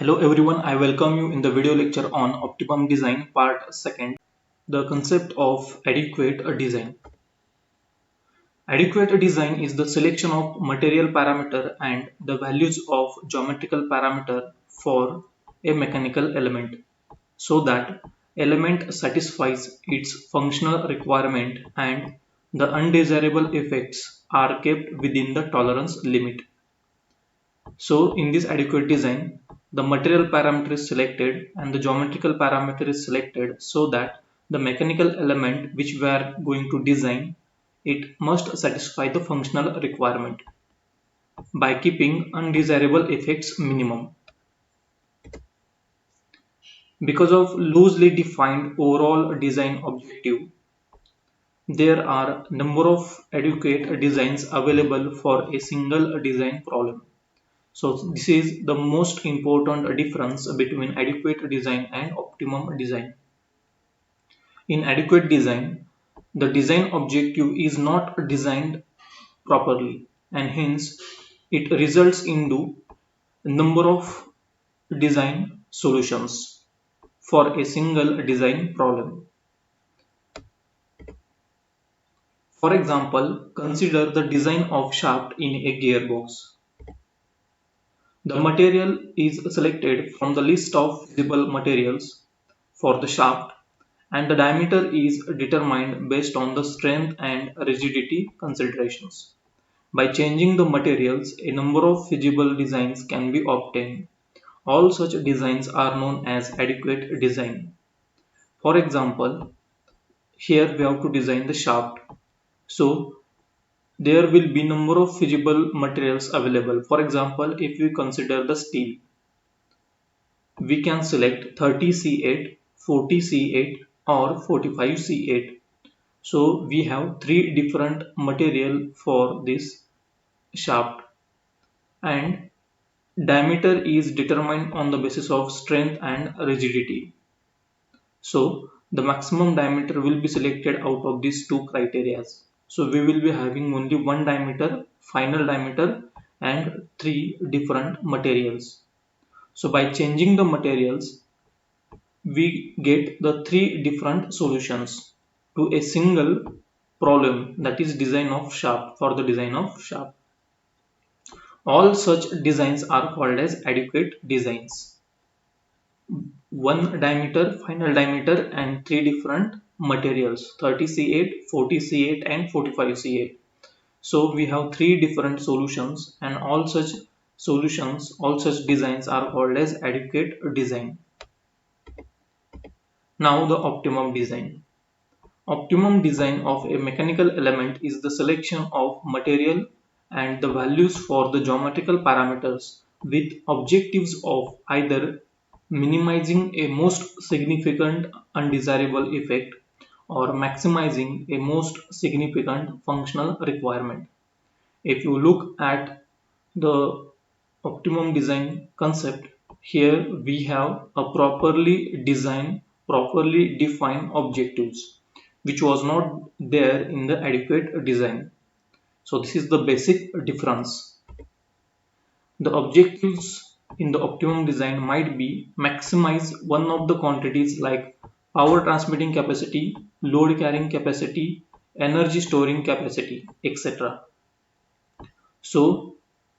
Hello everyone, I welcome you in the video lecture on Optimum Design Part 2, the concept of adequate design. Adequate design is the selection of material parameter and the values of geometrical parameter for a mechanical element so that element satisfies its functional requirement and the undesirable effects are kept within the tolerance limit. So in this adequate design, the material parameter is selected and the geometrical parameter is selected so that the mechanical element which we are going to design, it must satisfy the functional requirement by keeping undesirable effects minimum. Because of loosely defined overall design objective, there are number of adequate designs available for a single design problem. So this is the most important difference between adequate design and optimum design. In adequate design, the design objective is not designed properly and hence it results into a number of design solutions for a single design problem. For example, consider the design of shaft in a gearbox. The material is selected from the list of feasible materials for the shaft and the diameter is determined based on the strength and rigidity considerations. By changing the materials, a number of feasible designs can be obtained. All such designs are known as adequate design. For example, here we have to design the shaft. So there will be number of feasible materials available. For example, if we consider the steel, we can select 30C8, 40C8 or 45C8. So we have three different material for this shaft and diameter is determined on the basis of strength and rigidity. So the maximum diameter will be selected out of these two criteria. So we will be having only one diameter, final diameter and three different materials. So by changing the materials, we get the three different solutions to a single problem, that is design of shaft. For the design of shaft, all such designs are called as adequate designs. One diameter, final diameter and three different materials, 30C8, 40C8 and 45C8. So we have three different solutions and all such solutions, all such designs are called as adequate design. Now the optimum design. Optimum design of a mechanical element is the selection of material and the values for the geometrical parameters with objectives of either minimizing a most significant undesirable effect or maximizing a most significant functional requirement. If you look at the optimum design concept, here we have a properly designed, properly defined objectives which was not there in the adequate design. So this is the basic difference. The objectives in the optimum design might be maximize one of the quantities like power transmitting capacity, load carrying capacity, energy storing capacity, etc. So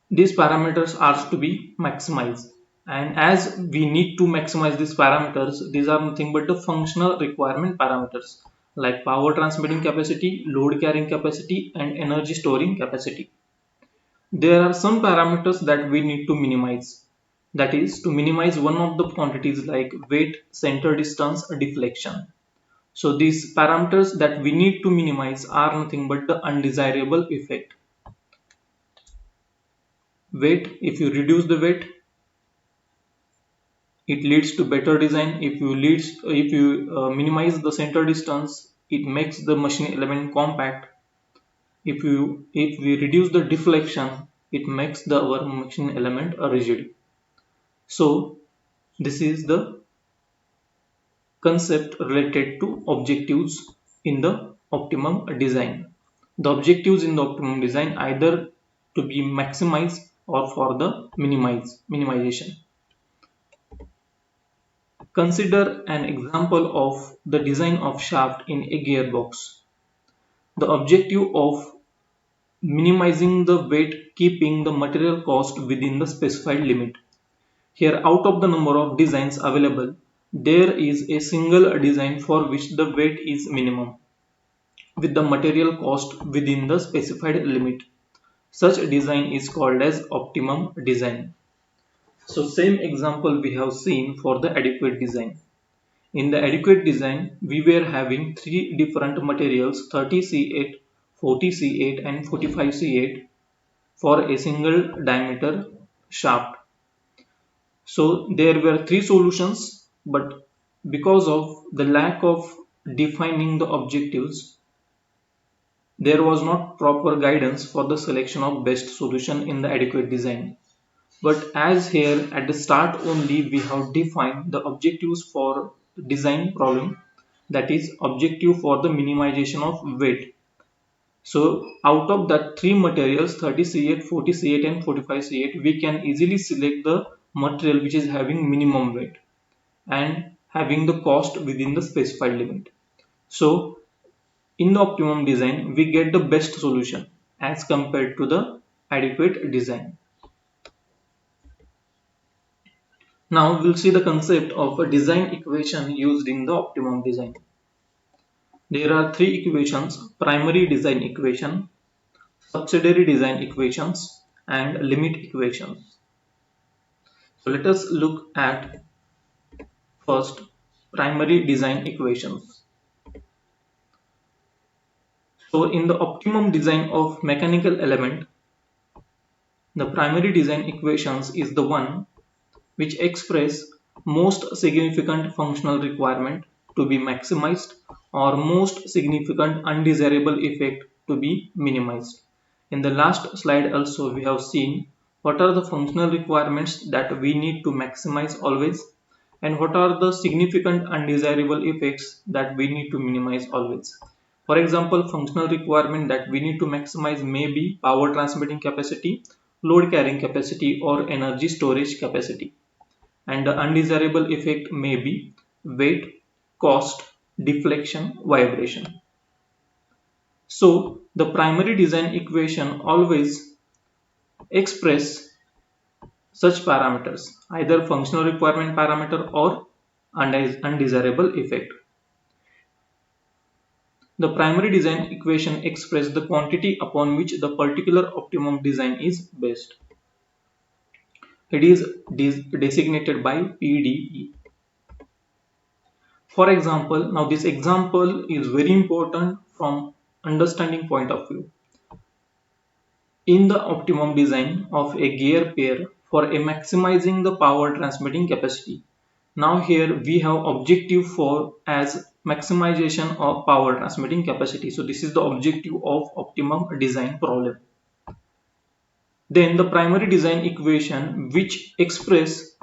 these parameters are to be maximized, and as we need to maximize these parameters, these are nothing but the functional requirement parameters like power transmitting capacity, load carrying capacity and energy storing capacity. There are some parameters that we need to minimize, that is to minimize one of the quantities like weight, center distance, deflection. So these parameters that we need to minimize are nothing but the undesirable effect. Weight, if you reduce the weight, it leads to better design. If you minimize the center distance, it makes the machine element compact. If we reduce the deflection, it makes the our machine element rigid. So this is the concept related to objectives in the optimum design. The objectives in the optimum design either to be maximized or for the minimization. Consider an example of the design of shaft in a gearbox. The objective of minimizing the weight, keeping the material cost within the specified limit. Here, out of the number of designs available, there is a single design for which the weight is minimum, with the material cost within the specified limit. Such design is called as optimum design. So same example we have seen for the adequate design. In the adequate design, we were having three different materials 30C8, 40C8 and 45C8 for a single diameter shaft. So there were three solutions, but because of the lack of defining the objectives, there was not proper guidance for the selection of best solution in the adequate design. But as here at the start only we have defined the objectives for design problem, that is objective for the minimization of weight. So out of that three materials 30C8, 40C8 and 45C8 we can easily select the material which is having minimum weight and having the cost within the specified limit. So in the optimum design we get the best solution as compared to the adequate design. Now we'll see the concept of a design equation used in the optimum design. There are three equations: primary design equation, subsidiary design equations, and limit equations. So let us look at first primary design equations. So in the optimum design of mechanical element, the primary design equations is the one which express most significant functional requirement to be maximized or most significant undesirable effect to be minimized. In the last slide also we have seen what are the functional requirements that we need to maximize always and what are the significant undesirable effects that we need to minimize always. For example, functional requirement that we need to maximize may be power transmitting capacity, load carrying capacity or energy storage capacity, and the undesirable effect may be weight, cost, deflection, vibration. So the primary design equation always express such parameters, either functional requirement parameter or undesirable effect. The primary design equation expresses the quantity upon which the particular optimum design is based. It is designated by PDE. For example, now this example is very important from understanding point of view. In the optimum design of a gear pair for a maximizing the power transmitting capacity. Now here we have objective for as maximization of power transmitting capacity. So this is the objective of optimum design problem. Then the primary design equation which express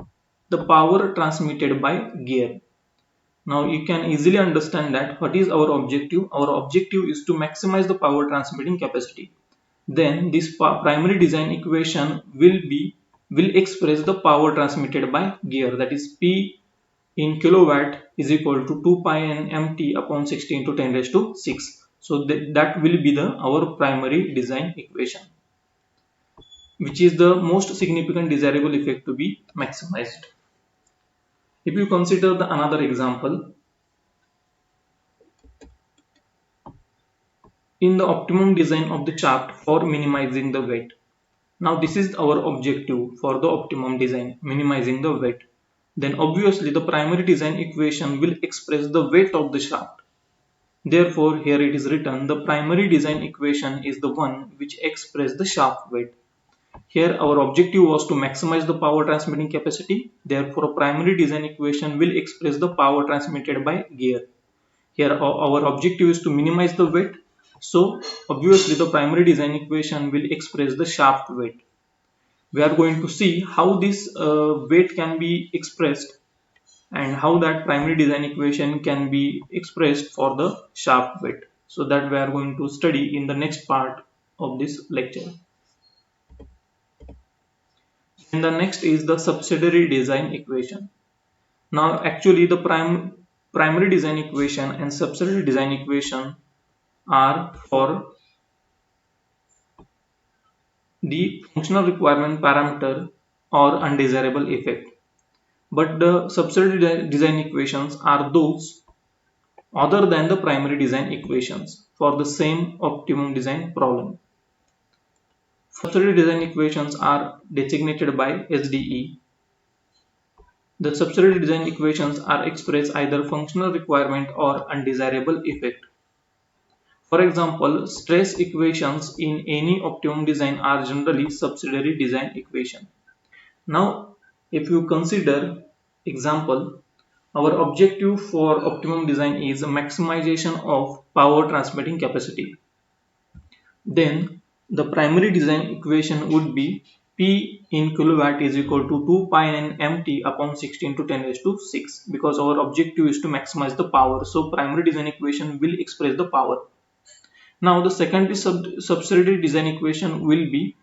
the power transmitted by gear. Now you can easily understand that what is our objective. Our objective is to maximize the power transmitting capacity. Then this primary design equation will express the power transmitted by gear, that is P in kilowatt is equal to 2 pi n mt upon 16 to 10 raised to 6. So that will be our primary design equation, which is the most significant desirable effect to be maximized. If you consider the another example, in the optimum design of the shaft for minimizing the weight. Now this is our objective for the optimum design, minimizing the weight. Then obviously the primary design equation will express the weight of the shaft. Therefore here it is written the primary design equation is the one which expresses the shaft weight. Here our objective was to maximize the power transmitting capacity. Therefore a primary design equation will express the power transmitted by gear. Here our objective is to minimize the weight. So obviously the primary design equation will express the shaft weight. We are going to see how this weight can be expressed and how that primary design equation can be expressed for the shaft weight. So that we are going to study in the next part of this lecture. And the next is the subsidiary design equation. Now actually the primary design equation and subsidiary design equation are for the functional requirement parameter or undesirable effect. But the subsidiary design equations are those other than the primary design equations for the same optimum design problem. Subsidiary design equations are designated by SDE. The subsidiary design equations are express either functional requirement or undesirable effect. For example, stress equations in any optimum design are generally subsidiary design equation. Now, if you consider example, our objective for optimum design is maximization of power transmitting capacity. Then the primary design equation would be P in kilowatt is equal to 2 pi n mt upon 16 to 10 raised to 6, because our objective is to maximize the power. So primary design equation will express the power. Now the secondary subsidiary design equation will be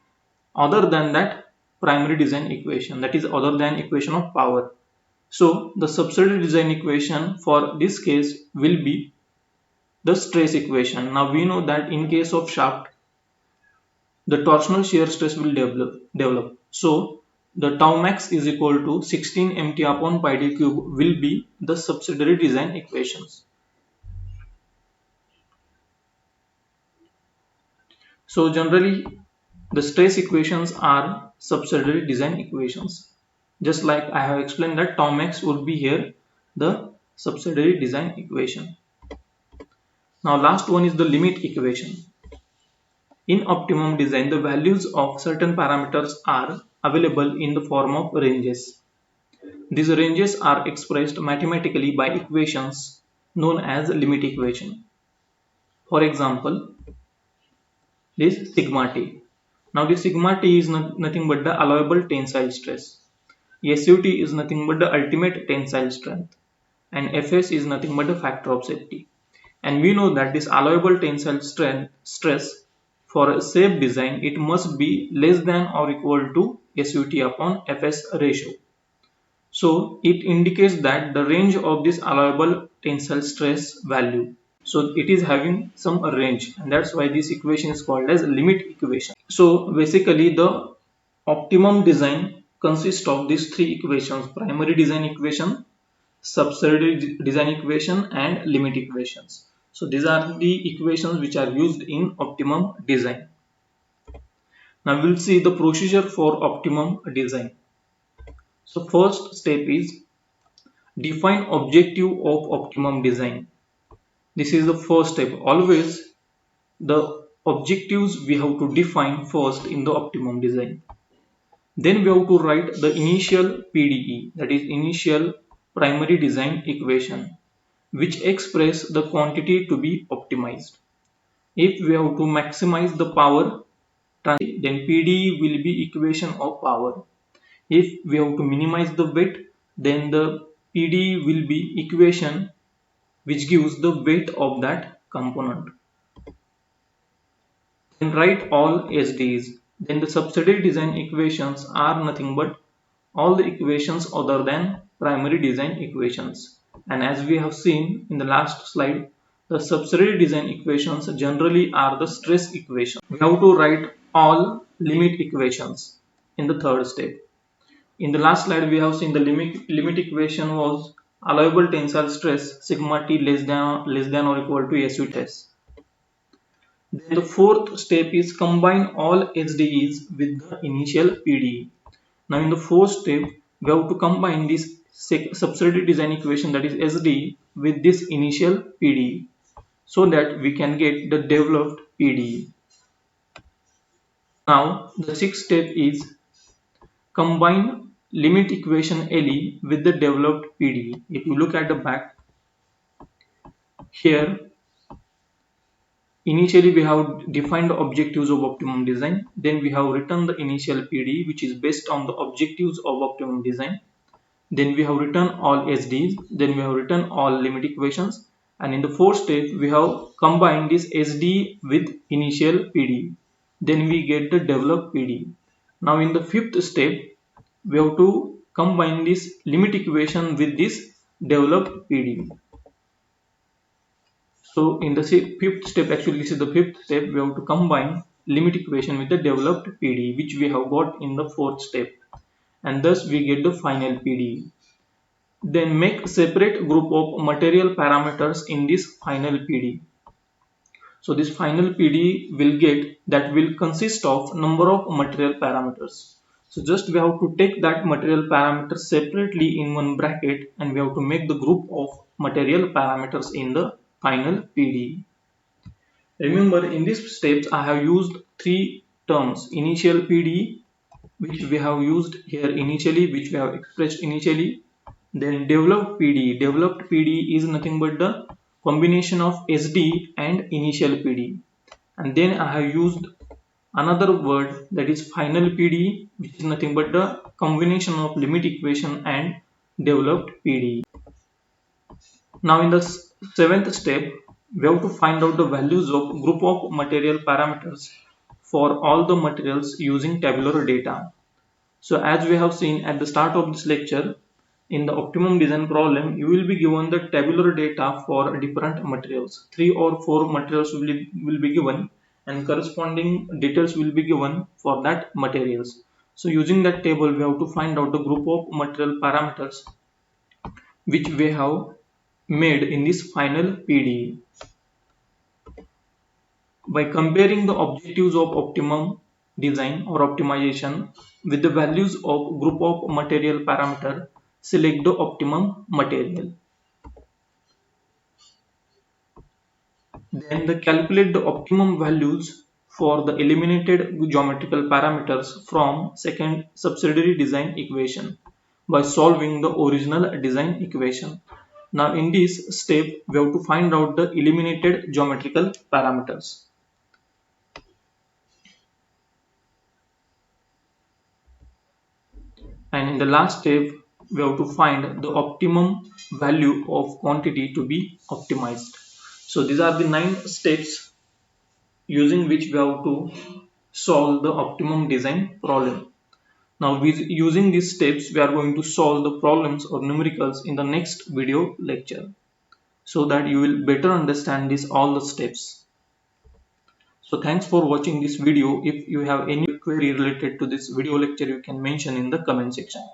other than that primary design equation, that is other than equation of power. So the subsidiary design equation for this case will be the stress equation. Now we know that in case of shaft, the torsional shear stress will develop. So the tau max is equal to 16 mt upon pi d cube will be the subsidiary design equations. So generally the stress equations are subsidiary design equations. Just like I have explained that tau max would be here the subsidiary design equation. Now last one is the limit equation. In optimum design, the values of certain parameters are available in the form of ranges. These ranges are expressed mathematically by equations known as limit equation. For example, this sigma t. Now this sigma t is nothing but the allowable tensile stress. SUT is nothing but the ultimate tensile strength, and Fs is nothing but the factor of safety. And we know that this allowable tensile stress for a safe design, it must be less than or equal to SUT upon Fs ratio. So it indicates that the range of this allowable tensile stress value. So it is having some range, and that's why this equation is called as limit equation. So basically the optimum design consists of these three equations: primary design equation, subsidiary design equation, and limit equations. So these are the equations which are used in optimum design. Now we'll see the procedure for optimum design. So first step is define objective of optimum design. This is the first step. Always the objectives we have to define first in the optimum design. Then we have to write the initial PDE, that is initial primary design equation, which express the quantity to be optimized. If we have to maximize the power transfer, then PDE will be equation of power. If we have to minimize the weight, then the PDE will be equation which gives the weight of that component. Then write all SDs. Then the subsidiary design equations are nothing but all the equations other than primary design equations. And as we have seen in the last slide, the subsidiary design equations generally are the stress equation. We have to write all limit equations in the third step. In the last slide, we have seen the limit equation was allowable tensile stress sigma t less than or equal to SUTS. Then the fourth step is combine all SDEs with the initial PDE. Now in the fourth step, we have to combine this subsidiary design equation, that is SDE, with this initial PDE so that we can get the developed PDE. Now the sixth step is combine limit equation LE with the developed PDE. If you look at the back here, initially we have defined the objectives of optimum design, then we have written the initial PDE which is based on the objectives of optimum design, then we have written all SDs, then we have written all limit equations, and in the fourth step we have combined this SD with initial PDE, then we get the developed PDE. Now in the fifth step we have to combine this limit equation with this developed PD. So in the fifth step, actually this is the fifth step, we have to combine limit equation with the developed PD, which we have got in the fourth step, and thus we get the final PD. Then make separate group of material parameters in this final PD. So this final PD will get that will consist of number of material parameters. So just we have to take that material parameter separately in one bracket, and we have to make the group of material parameters in the final PD. Remember, in these steps I have used three terms: initial PD, which we have used here initially, which we have expressed initially. Then developed PD. Developed PD is nothing but the combination of SD and initial PD. And then I have used another word, that is final PD, which is nothing but the combination of limit equation and developed PD. Now in the seventh step, we have to find out the values of group of material parameters for all the materials using tabular data. So as we have seen at the start of this lecture, in the optimum design problem, you will be given the tabular data for different materials. 3 or 4 materials will be given, and corresponding details will be given for that materials. So using that table, we have to find out the group of material parameters which we have made in this final PD. By comparing the objectives of optimum design or optimization with the values of group of material parameter, select the optimum material. Then calculate the optimum values for the eliminated geometrical parameters from second subsidiary design equation by solving the original design equation. Now in this step, we have to find out the eliminated geometrical parameters. And in the last step, we have to find the optimum value of quantity to be optimized. So these are the 9 steps using which we have to solve the optimum design problem. Now with using these steps, we are going to solve the problems or numericals in the next video lecture, so that you will better understand all the steps. So thanks for watching this video. If you have any query related to this video lecture, you can mention in the comment section.